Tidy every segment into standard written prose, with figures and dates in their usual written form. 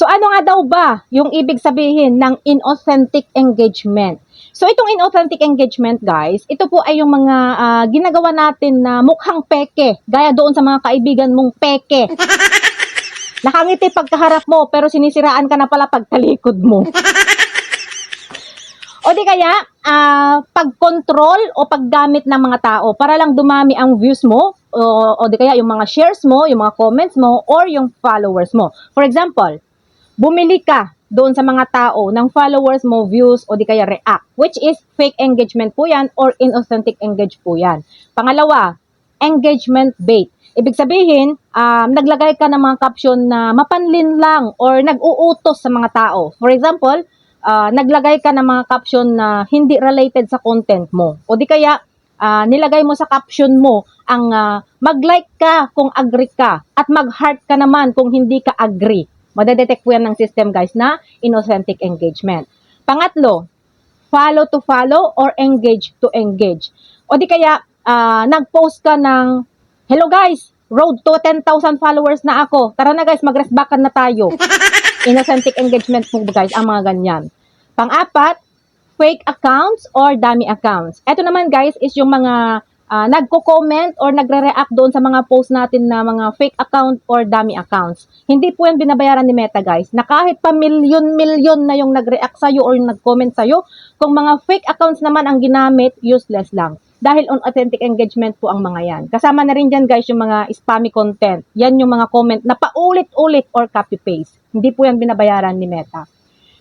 ano nga daw ba yung ibig sabihin ng inauthentic engagement? So itong inauthentic engagement guys, ito po ay yung mga ginagawa natin na mukhang peke, gaya doon sa mga kaibigan mong peke. Nakangiti pagkaharap mo pero sinisiraan ka na pala pagtalikod mo. O di kaya, pag-control o paggamit ng mga tao para lang dumami ang views mo, o di kaya yung mga shares mo, yung mga comments mo, or yung followers mo. For example, bumili ka doon sa mga tao ng followers mo, views, o di kaya react, which is fake engagement po yan or inauthentic engage po yan. Pangalawa, engagement bait. Ibig sabihin, naglagay ka ng mga caption na mapanlin lang or nag-uutos sa mga tao. For example, naglagay ka ng mga caption na hindi related sa content mo. O di kaya, nilagay mo sa caption mo ang mag-like ka kung agree ka at mag-heart ka naman kung hindi ka agree. Madedetect po yan ng system guys na inauthentic engagement. Pangatlo, follow to follow or engage to engage. O di kaya, nag-post ka ng, hello guys, road to 10,000 followers na ako. Tara na guys, mag-resbackan na tayo. Inauthentic engagement po guys, ang mga ganyan. Pang-apat, fake accounts or dummy accounts. Ito naman guys is yung mga nagko-comment or nagre-react doon sa mga post natin na mga fake account or dummy accounts. Hindi po yan binabayaran ni Meta guys, na kahit pa milyon-milyon na yung nag-react sa'yo or nag-comment sa'yo, kung mga fake accounts naman ang ginamit, useless lang. Dahil on authentic engagement po ang mga yan. Kasama na rin dyan guys yung mga spammy content. Yan yung mga comment na paulit-ulit or copy-paste. Hindi po yan binabayaran ni Meta.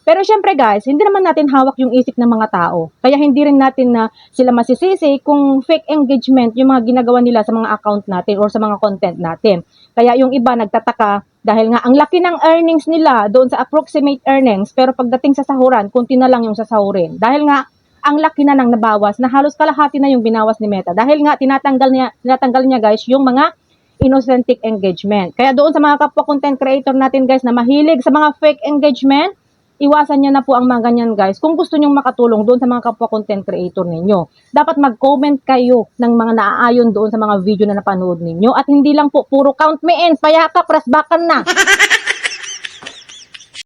Pero syempre guys, hindi naman natin hawak yung isip ng mga tao. Kaya hindi rin natin na sila masisisi kung fake engagement yung mga ginagawa nila sa mga account natin or sa mga content natin. Kaya yung iba nagtataka dahil nga ang laki ng earnings nila doon sa approximate earnings, pero pagdating sa sahuran, kunti na lang yung sasahurin. Dahil nga ang laki na ng nabawas, na halos kalahati na yung binawas ni Meta. Dahil nga tinatanggal niya guys yung mga inauthentic engagement. Kaya doon sa mga kapwa content creator natin guys na mahilig sa mga fake engagement, iwasan niyo na po ang mga ganyan guys. Kung gusto nyong makatulong doon sa mga kapwa content creator ninyo, dapat mag-comment kayo ng mga naaayon doon sa mga video na napanood ninyo. At hindi lang po puro count me in, payaka, press button na.